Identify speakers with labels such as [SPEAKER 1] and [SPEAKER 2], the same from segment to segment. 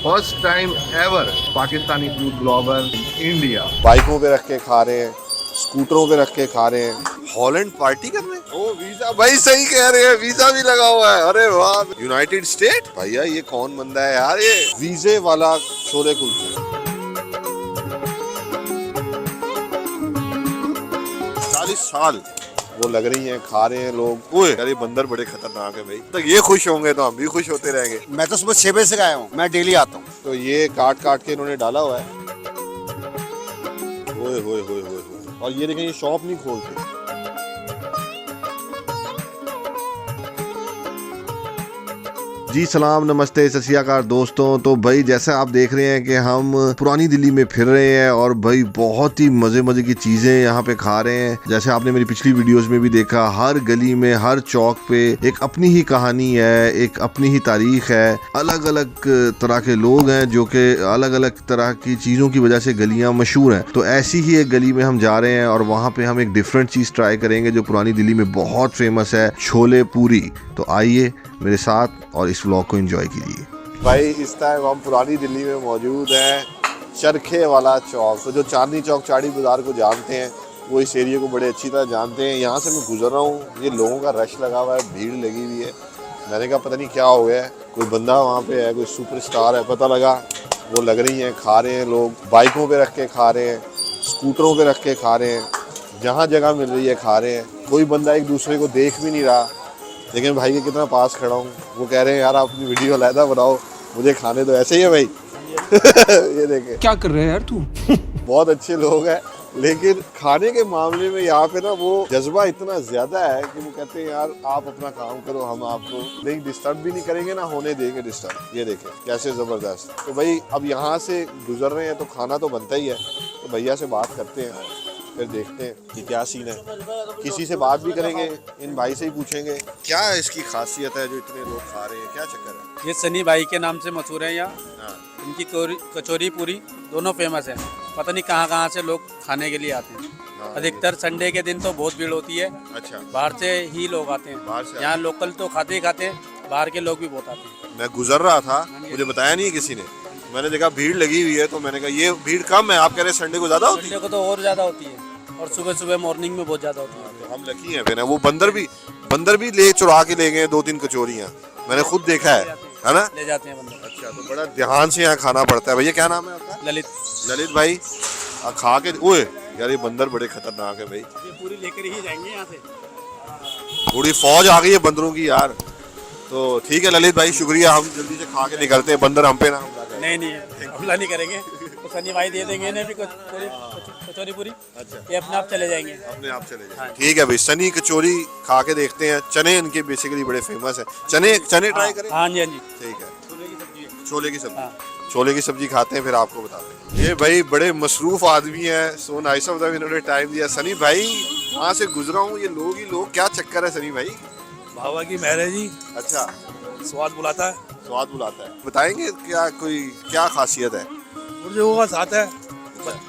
[SPEAKER 1] First time ever Pakistani food blogger India.
[SPEAKER 2] बाइकों पे रख के खा रहे हैं, स्कूटरों पे रख के खा रहे हैं, हॉलैंड पार्टी कर रहे हैं। ओ वीजा भाई सही कह रहे हैं, वीजा भी लगा हुआ है। अरे वाह, यूनाइटेड स्टेट भैया ये कौन बंदा है यार, ये वीजे वाला छोले कुलचे। 40 साल वो लग रही हैं, खा रहे हैं लोग। ओए यार ये बंदर बड़े खतरनाक है भाई। तो ये खुश होंगे तो हम भी खुश होते रहेंगे।
[SPEAKER 3] मैं तो सुबह 6 बजे से आया हूँ, मैं डेली आता हूँ।
[SPEAKER 2] तो ये काट काट के इन्होंने डाला हुआ है। ओए होए होए होए। और ये देखें, ये शॉप नहीं खोलते। जी सलाम नमस्ते सत श्री अकाल दोस्तों। तो भाई जैसे आप देख रहे हैं कि हम पुरानी दिल्ली में फिर रहे हैं और भाई बहुत ही मजे की चीजें यहाँ पे खा रहे हैं। जैसे आपने मेरी पिछली वीडियोस में भी देखा, हर गली में हर चौक पे एक अपनी ही कहानी है, एक अपनी ही तारीख है। अलग अलग तरह के लोग हैं जो कि अलग अलग तरह की चीजों की वजह से गलियां मशहूर हैं। तो ऐसी ही एक गली में हम जा रहे हैं और वहाँ पे हम एक डिफरेंट चीज ट्राई करेंगे जो पुरानी दिल्ली में बहुत फेमस है, छोले पूरी। तो आइए मेरे साथ और इस व्लॉग को एंजॉय कीजिए। भाई इस टाइम हम पुरानी दिल्ली में मौजूद हैं, चरखे वाला चौक। तो जो चांदनी चौक चाड़ी बाजार को जानते हैं वो इस एरिया को बड़े अच्छी तरह जानते हैं। यहाँ से मैं गुजर रहा हूँ, ये लोगों का रश लगा हुआ है, भीड़ लगी हुई है। मैंने कहा पता नहीं क्या हो गया है, कोई बंदा वहाँ पे है, कोई सुपरस्टार है। पता लगा वो लग रही हैं, खा रहे हैं लोग, बाइकों पे रख के खा रहे हैं, स्कूटरों पे रख के खा रहे हैं, जहाँ जगह मिल रही है खा रहे हैं। कोई बंदा एक दूसरे को देख भी नहीं रहा, लेकिन भाई के कितना पास खड़ा हूँ। वो कह रहे हैं यार आप अपनी वीडियो अलहदा बनाओ, मुझे खाने तो ऐसे ही है भाई। ये देखे क्या कर रहे हैं यार तू। बहुत अच्छे लोग हैं, लेकिन खाने के मामले में यहाँ पे ना वो जज्बा इतना ज्यादा है कि वो कहते हैं यार आप अपना काम करो, हम आपको नहीं डिस्टर्ब भी नहीं करेंगे, ना होने देंगे डिस्टर्ब। ये देखे कैसे जबरदस्त। तो भाई अब यहाँ से गुजर रहे हैं तो खाना तो बनता ही है। तो भैया से बात करते हैं, फिर देखते हैं कि क्या सीन है। किसी से बात भी करेंगे, इन भाई से ही पूछेंगे क्या इसकी खासियत है जो इतने लोग खा रहे हैं, क्या चक्कर है।
[SPEAKER 4] ये सनी भाई के नाम से मशहूर है यहाँ। इनकी कचौरी पूरी दोनों फेमस है। पता नहीं कहाँ से लोग खाने के लिए आते हैं। अधिकतर संडे के दिन तो बहुत भीड़ होती है।
[SPEAKER 2] अच्छा,
[SPEAKER 4] बाहर से ही लोग आते हैं। यहाँ लोकल तो खाते ही खाते हैं, बाहर के लोग भी बहुत आते हैं।
[SPEAKER 2] मैं गुजर रहा था, मुझे बताया नहीं किसी ने, मैंने देखा भीड़ लगी हुई है तो मैंने कहा ये भीड़ कम है। आप कह रहे हैं संडे को ज्यादा होती है?
[SPEAKER 4] संडे को तो और ज्यादा होती है और सुबह सुबह मॉर्निंग में बहुत ज्यादा होती है।
[SPEAKER 2] तो हम लकी हैं फिर। वो बंदर भी ले चुरा के ले गए 2-3 कचौरियाँ, मैंने खुद देखा है ना।
[SPEAKER 4] ले जाते हैं बंदर।
[SPEAKER 2] अच्छा, तो बड़ा ध्यान से यहाँ खाना पड़ता है। भैया क्या नाम है आपका? ललित भाई। खा के ओए यार ये बंदर बड़े खतरनाक है भाई।
[SPEAKER 4] ये पूरी लेकर ही जाएंगे यहाँ से।
[SPEAKER 2] पूरी फौज आ गई है बंदरों की यार। तो ठीक है ललित भाई, शुक्रिया। हम जल्दी से खा के निकलते हैं, बंदर हम पे ना हमला करें।
[SPEAKER 4] नहीं हमला नहीं करेंगे। तो सनी भाई दे देंगे इन्हें भी कचौरी पूरी।
[SPEAKER 2] अच्छा,
[SPEAKER 4] ये अपने आप चले जाएंगे।
[SPEAKER 2] अपने आप चले जाएंगे। ठीक है भाई, सनी कचौरी खा के देखते हैं। चने इनके बेसिकली बड़े फेमस है। चने ट्राई करें।
[SPEAKER 4] हाँ जी हाँ जी,
[SPEAKER 2] ठीक है, छोले की सब्जी। छोले की सब्जी खाते हैं, फिर आपको बताते हैं। ये भाई बड़े मसरूफ आदमी है, सो नाइस ऑफ देम, इन्होंने टाइम दिया। सनी भाई वहाँ से गुजरा हूँ, ये लोग ही लोग, क्या चक्कर है सनी भाई?
[SPEAKER 5] बाबा की मेहर है जी।
[SPEAKER 2] अच्छा,
[SPEAKER 5] स्वाद बुलाता है।
[SPEAKER 2] स्वाद बुलाता है। बताएंगे क्या खासियत है?
[SPEAKER 5] बुजुर्गों का साथ है,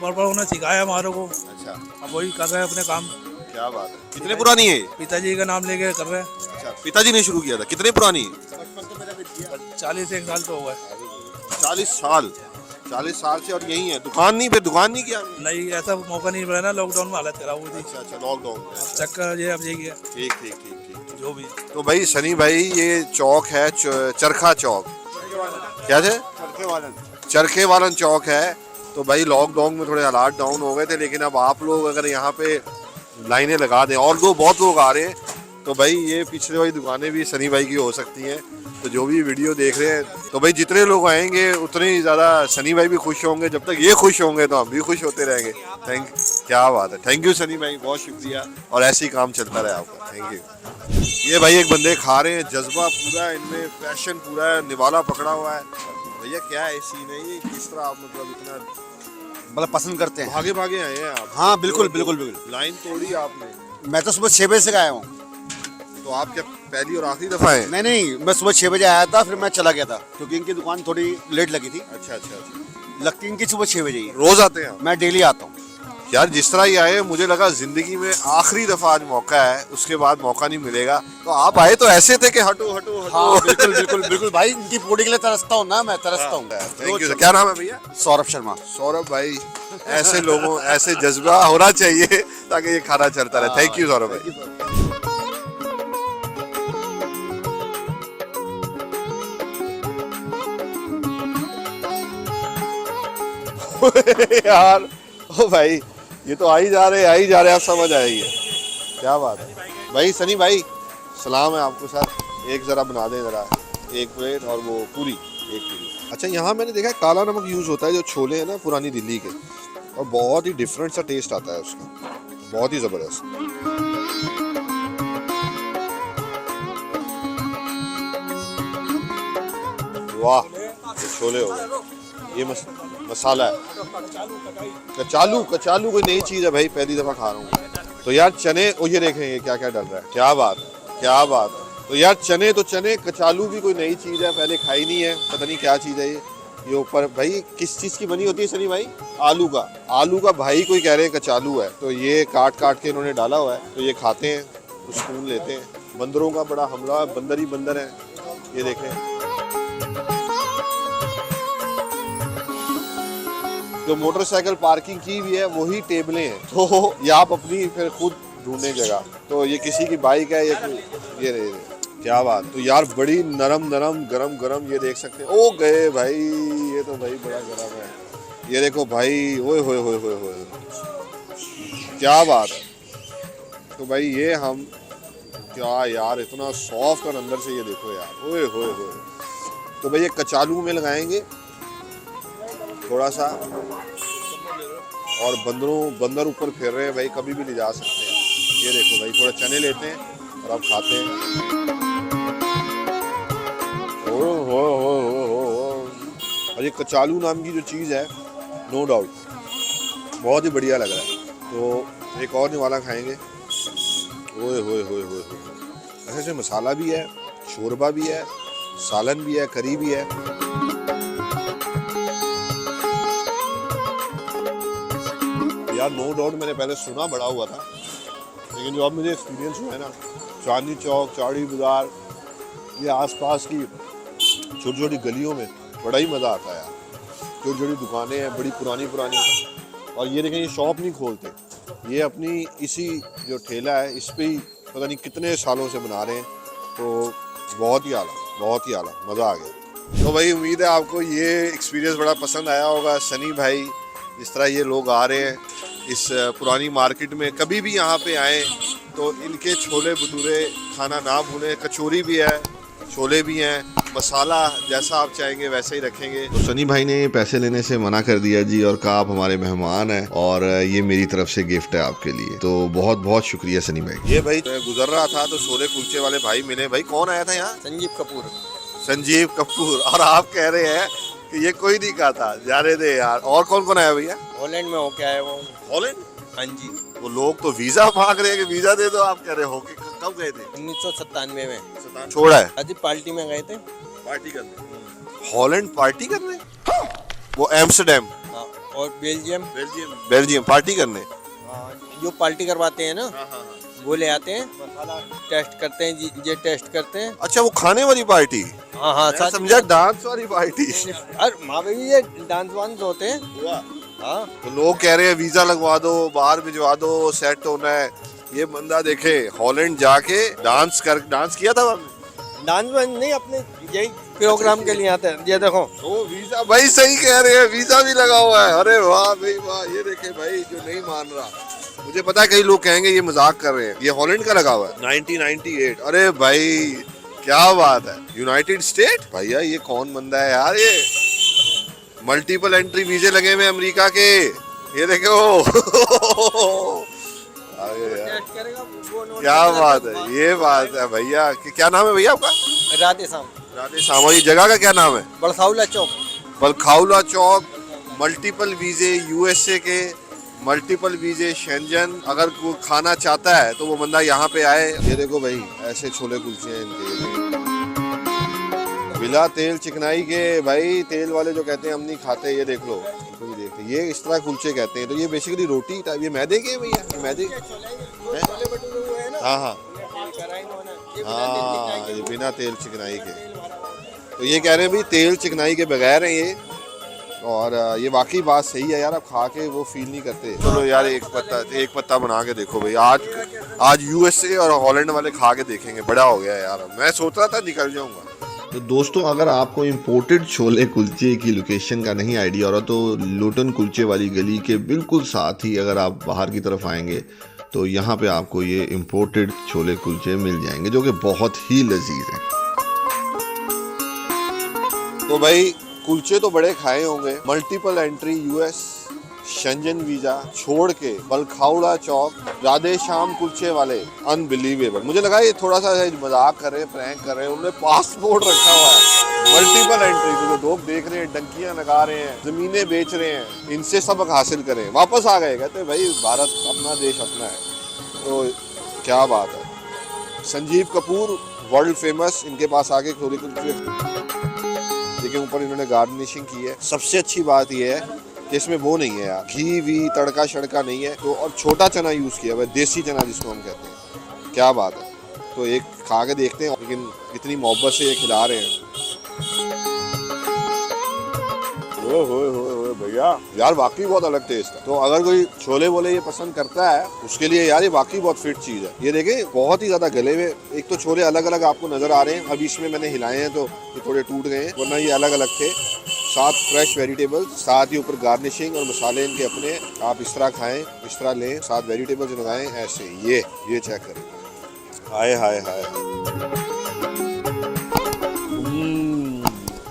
[SPEAKER 5] बड़ों ने सिखाया हमारे को।
[SPEAKER 2] अच्छा,
[SPEAKER 5] अब वही कर रहे हैं अपने काम।
[SPEAKER 2] क्या बात है। कितने पुरानी है?
[SPEAKER 5] पिताजी का नाम लेके कर रहे हैं।
[SPEAKER 2] अच्छा, पिताजी ने शुरू किया था। कितने पुरानी है?
[SPEAKER 5] 41 साल तो हो गए।
[SPEAKER 2] 40 साल से। और यही है, दुकान नहीं किया?
[SPEAKER 5] नहीं, ऐसा मौका नहीं मिला ना, लॉकडाउन में हालत खराब हुई थी।
[SPEAKER 2] अच्छा, लॉकडाउन।
[SPEAKER 5] चक्कर ये अब यही है।
[SPEAKER 2] ठीक
[SPEAKER 5] जो भी।
[SPEAKER 2] तो भाई सनी भाई ये चौक है चरखा चौक, क्या है? चरखे वालन चौक है। तो भाई लॉकडाउन में थोड़े हालात डाउन हो गए थे, लेकिन अब आप लोग अगर यहाँ पे लाइनें लगा दें, और बहुत लोग आ रहे हैं, तो भाई ये पिछले वाली दुकानें भी सनी भाई की हो सकती हैं। तो जो भी वीडियो देख रहे हैं, तो भाई जितने लोग आएंगे उतने ही ज़्यादा सनी भाई भी खुश होंगे। जब तक ये खुश होंगे तो हम भी खुश होते रहेंगे। क्या बात है, थैंक यू सनी भाई, बहुत शुक्रिया। और ऐसे ही काम चलता रहे आपका, थैंक यू। ये भाई एक बंदे खा रहे हैं, जज्बा पूरा है इनमें, पैशन पूरा है, निवाला पकड़ा हुआ है। भैया क्या है सीन है ये, किस तरह आप इतना
[SPEAKER 3] पसंद करते हैं?
[SPEAKER 2] भागे आए हैं आप?
[SPEAKER 3] हाँ बिल्कुल।
[SPEAKER 2] लाइन तोड़ी आपने?
[SPEAKER 3] मैं तो सुबह 6 बजे से आया हूँ।
[SPEAKER 2] तो आप क्या पहली और आखिरी दफा है?
[SPEAKER 3] नहीं, मैं सुबह 6 बजे आया था, फिर मैं चला गया था क्योंकि इनकी दुकान थोड़ी लेट लगी थी।
[SPEAKER 2] अच्छा।
[SPEAKER 3] लगती इनकी सुबह 6 बजे ही।
[SPEAKER 2] रोज आते हैं आप?
[SPEAKER 3] मैं डेली आता हूँ।
[SPEAKER 2] यार जिस तरह ये आए मुझे लगा जिंदगी में आखिरी दफा आज मौका है, उसके बाद मौका नहीं मिलेगा। तो आप आए तो ऐसे थे कि हटो हटो हटो।
[SPEAKER 3] हाँ बिल्कुल बिल्कुल बिल्कुल भाई, इनकी पूड़ी के लिए तरसता हूँ ना मैं, तरसता हूँ।
[SPEAKER 2] Thank you. क्या नाम है भैया?
[SPEAKER 3] सौरभ शर्मा।
[SPEAKER 2] सौरभ भाई, ऐसे लोगों ऐसे जज्बा होना चाहिए ताकि ये खाना चलता रहे। थैंक यू सौरभ भाई। यार ओ भाई, ये तो आ ही जा रहे आप समझ आएगी। क्या बात है भाई। सनी भाई सलाम है आपको सर। एक ज़रा बना दें ज़रा, एक प्लेट और वो पूरी, एक पूरी। अच्छा यहाँ मैंने देखा है काला नमक यूज़ होता है, जो छोले हैं ना पुरानी दिल्ली के, और बहुत ही डिफरेंट सा टेस्ट आता है उसका, बहुत ही ज़बरदस्त। वाह, ये छोले हो गए, ये मसाला है। कचालू, कचालू कोई नई चीज़ है भाई, पहली दफ़ा खा रहा हूँ। तो यार चने, ओ ये देखें ये क्या क्या डल रहा है, क्या बात है, क्या बात है। तो यार चने तो चने, कचालू भी कोई नई चीज़ है, पहले खाई नहीं है, पता नहीं क्या चीज़ है ये ऊपर। भाई किस चीज़ की बनी होती है सनी भाई? आलू का, आलू का भाई कोई कह रहे हैं कचालू है। तो ये काट काट के इन्होंने डाला हुआ है, तो ये खाते हैं, तो स्पून लेते हैं। बंदरों का बड़ा हमला है, बंदर ही बंदर है, ये देखें। जो मोटरसाइकिल पार्किंग की हुई है वही टेबलें हैं, तो ये आप अपनी फिर खुद ढूंढने जगह। तो ये किसी की बाइक है, ये रहे। क्या बात। तो यार बड़ी नरम नरम गरम गरम, ये देख सकते हैं। ओ गए भाई, ये तो भाई बड़ा गरम है, ये देखो भाई। ओए होए होए होए होए, क्या बात है। तो भाई ये हम क्या यार, इतना सॉफ्ट और अंदर से ये देखो यार, ओए होए होए। तो भाई ये कचालू में लगाएंगे थोड़ा सा, और बंदर ऊपर फिर रहे हैं भाई, कभी भी ले जा सकते हैं। ये देखो भाई, थोड़ा चने लेते हैं और अब खाते हैं। और ये कचालू नाम की जो चीज़ है, नो डाउट बहुत ही बढ़िया लग रहा है। तो एक और निवाला खाएंगे। ओए होए होए होए, ऐसे मसाला भी है, शोरबा भी है, सालन भी है, करी भी है। यार नो डाउट मैंने पहले सुना बड़ा हुआ था, लेकिन जो अब मुझे एक्सपीरियंस हुआ है ना, चांदनी चौक, चौड़ी बाजार, ये आसपास की छोटी छोटी गलियों में बड़ा ही मज़ा आता है यार। छोटी छोटी दुकानें हैं, बड़ी पुरानी पुरानी, और ये देखें ये शॉप नहीं खोलते, ये अपनी इसी जो ठेला है इस पे ही पता नहीं कितने सालों से बना रहे हैं। तो बहुत ही आला, बहुत ही आला, मज़ा आ गया। तो भाई उम्मीद है आपको ये एक्सपीरियंस बड़ा पसंद आया होगा। सनी भाई इस तरह ये लोग आ रहे हैं इस पुरानी मार्केट में, कभी भी यहाँ पे आए तो इनके छोले भटूरे खाना ना भूलें। कचौरी भी है, छोले भी हैं, मसाला जैसा आप चाहेंगे वैसे ही रखेंगे। तो सनी भाई ने पैसे लेने से मना कर दिया जी, और कहा आप हमारे मेहमान हैं और ये मेरी तरफ से गिफ्ट है आपके लिए। तो बहुत बहुत शुक्रिया सनी भाई। ये भाई गुजर रहा था तो छोले कुलचे वाले भाई मिले। भाई कौन आया था यहाँ?
[SPEAKER 3] संजीव कपूर।
[SPEAKER 2] संजीव कपूर। और आप कह रहे हैं कि ये कोई नहीं खाता, जाने दे यार। और कौन कौन आया भैया?
[SPEAKER 3] हॉलैंड में हो क्या है वो?
[SPEAKER 2] हॉलैंड?
[SPEAKER 3] हाँ जी।
[SPEAKER 2] वो लोग तो वीजा मांग रहे हैं कि वीजा दे दो, आप कह रहे हो कि कब गए थे?
[SPEAKER 3] 1997 में
[SPEAKER 2] छोड़ा है
[SPEAKER 3] अजी पार्टी में गए थे,
[SPEAKER 2] पार्टी करने। हॉलैंड पार्टी करने? वो एम्स्टरडेम
[SPEAKER 3] और बेल्जियम
[SPEAKER 2] बेल्जियम पार्टी करने।
[SPEAKER 3] जो पार्टी करवाते हैं ना, वो ले आते हैं, टेस्ट करते हैं, ये टेस्ट करते हैं।
[SPEAKER 2] अच्छा वो खाने वाली पार्टी?
[SPEAKER 3] हाँ हाँ,
[SPEAKER 2] मैं समझा डांस वाली पार्टी।
[SPEAKER 3] अरे माँ बेबी ये डांस वांस होते हैं। हाँ
[SPEAKER 2] तो लोग कह रहे हैं वीजा लगवा दो, बाहर भिजवा दो, सेट होना है। ये बंदा देखे हॉलैंड जाके डांस किया था।
[SPEAKER 3] डांस वांस नहीं, अपने यही प्रोग्राम के लिए आते हैं। ये देखो
[SPEAKER 2] तो वीजा, भाई सही कह रहे हैं, वीजा भी लगा हुआ है। अरे वाह भाई वाह, ये देखे भाई जो नहीं मान रहा। मुझे पता है कई लोग कहेंगे ये मजाक कर रहे हैं, ये हॉलैंड का लगा हुआ है 1998। अरे भाई क्या बात है, यूनाइटेड स्टेट। भैया ये कौन बंदा है यार, ये मल्टीपल एंट्री वीजे लगे हुए अमेरिका के, ये देखो। अरे यार क्या बात है, ये बात है भैया। क्या नाम है भैया आपका?
[SPEAKER 3] राधे श्याम।
[SPEAKER 2] राधे श्याम। ये जगह का क्या नाम है?
[SPEAKER 3] बलखाउला चौक।
[SPEAKER 2] बलखाउला चौक। मल्टीपल वीजे यूएसए के, मल्टीपल वीजे शेंजन। अगर कोई खाना चाहता है तो वो बंदा यहाँ पे आए। ये देखो भाई ऐसे छोले कुलचे हैं इनके। बिना तेल चिकनाई के भाई, तेल वाले जो कहते हैं हम नहीं खाते, ये देख लो, इनको भी देखते, ये इस तरह कुलचे कहते हैं। तो ये बेसिकली रोटी टाइप, ये मैदे के भैया, ये मैदे, हाँ हाँ हाँ, ये बिना तेल चिकनाई के। तो ये कह रहे हैं भाई तेल चिकनाई के बगैर हैं ये, और ये वाकई बात सही है यार, आप खा के वो फील नहीं करते। चलो यार एक पत्ता बना के देखो भाई, आज यूएसए और हॉलैंड वाले खा के देखेंगे, बड़ा हो गया यार, मैं सोच रहा था निकल जाऊंगा। तो दोस्तों अगर आपको इम्पोर्टेड छोले कुलचे की लोकेशन का नहीं आइडिया हो रहा, तो लुटन कुलचे वाली गली के बिल्कुल साथ ही अगर आप बाहर की तरफ आएंगे तो यहाँ पे आपको ये इम्पोर्टेड छोले कुलचे मिल जाएंगे, जो कि बहुत ही लजीज हैं। तो भाई कुलचे तो बड़े खाए होंगे, multiple entry US, Schengen visa छोड़ के बलखाउड़ा चौक, राधे श्याम कुलचे वाले, अनबिलीवेबल। मुझे लगा ये थोड़ा सा मजाक कर रहे, प्रैंक कर रहे हैं, उन्होंने पासपोर्ट रखा हुआ है। मल्टीपल एंट्री, तो लोग देख रहे हैं, डंकियां लगा रहे हैं, जमीनें बेच रहे हैं, इनसे सबक हासिल करें। वापस आ गए, कहते भाई भारत अपना देश अपना है, तो क्या बात है। संजीव कपूर वर्ल्ड फेमस, इनके पास आके छोले कुलचे, लेकिन ऊपर इन्होंने गार्निशिंग की है। सबसे अच्छी बात यह है कि इसमें वो नहीं है यार, घी वी तड़का शड़का नहीं है, तो और छोटा चना यूज़ किया हुआ है, देसी चना जिसको हम कहते हैं। क्या बात है। तो एक खा के देखते हैं, लेकिन इतनी मोहब्बत से ये खिला रहे हैं। भैया यार वाकई बहुत अलग टेस्ट है। तो अगर कोई छोले वोले ये पसंद करता है, उसके लिए यार ये वाकई बहुत फिट चीज़ है। ये देखें बहुत ही ज़्यादा गले हुए, एक तो छोले अलग अलग आपको नज़र आ रहे हैं, अभी इसमें मैंने हिलाए हैं तो ये थोड़े टूट गए हैं, वरना ये अलग अलग थे। साथ फ्रेश वेजिटेबल्स, साथ ही ऊपर गार्निशिंग और मसाले इनके अपने, आप इस तरह खाएं, इस तरह लें, साथ वेजिटेबल्स लगाएं ऐसे। ये चेक करें, हाय हाय हाय,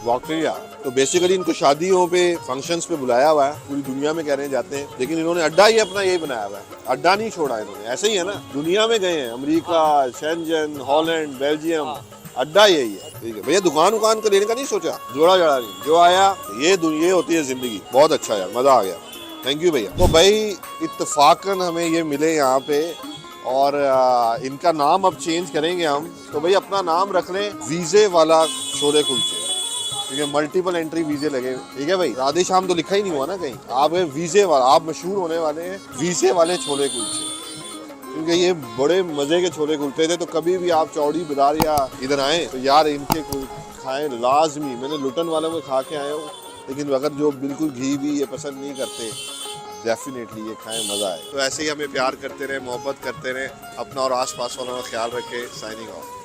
[SPEAKER 2] वाकई यार। तो बेसिकली इनको शादियों पे, फंक्शंस पे बुलाया हुआ है, पूरी दुनिया में कह रहे हैं जाते हैं, लेकिन इन्होंने अड्डा ही अपना यही बनाया हुआ है, अड्डा नहीं छोड़ा इन्होंने। ऐसे ही है ना, दुनिया में गए हैं, अमेरिका, शेंजन, हॉलैंड, बेल्जियम, अड्डा यही है। ठीक है भैया, दुकान को लेने का नहीं सोचा, जोड़ा जड़ा नहीं, जो आया ये होती है जिंदगी। बहुत अच्छा यार, मजा आ गया, थैंक यू भैया। तो भाई इत्तेफाकन हमें ये मिले यहाँ पे, और इनका नाम अब चेंज करेंगे हम, तो भाई अपना नाम रख लें वीजे वाला छोले कुलचे, ठीक है, मल्टीपल एंट्री वीजे लगे, ठीक है भाई। राधे श्याम तो लिखा ही नहीं हुआ ना कहीं, आप वीजे वाला, आप मशहूर होने वाले हैं वीजे वाले छोले कुलचे, क्योंकि ये बड़े मजे के छोले कुलचे थे। तो कभी भी आप चौड़ी बाजार या इधर आए तो यार इनके खाएं लाजमी। मैंने लुटन वालों को खा के आया हूँ, लेकिन अगर जो बिल्कुल घी भी ये पसंद नहीं करते, डेफिनेटली ये खाएं, मजा आए। तो ऐसे ही हमें प्यार करते रहे, मोहब्बत करते रहे, अपना और आसपास वालों का ख्याल रखें। Signing off.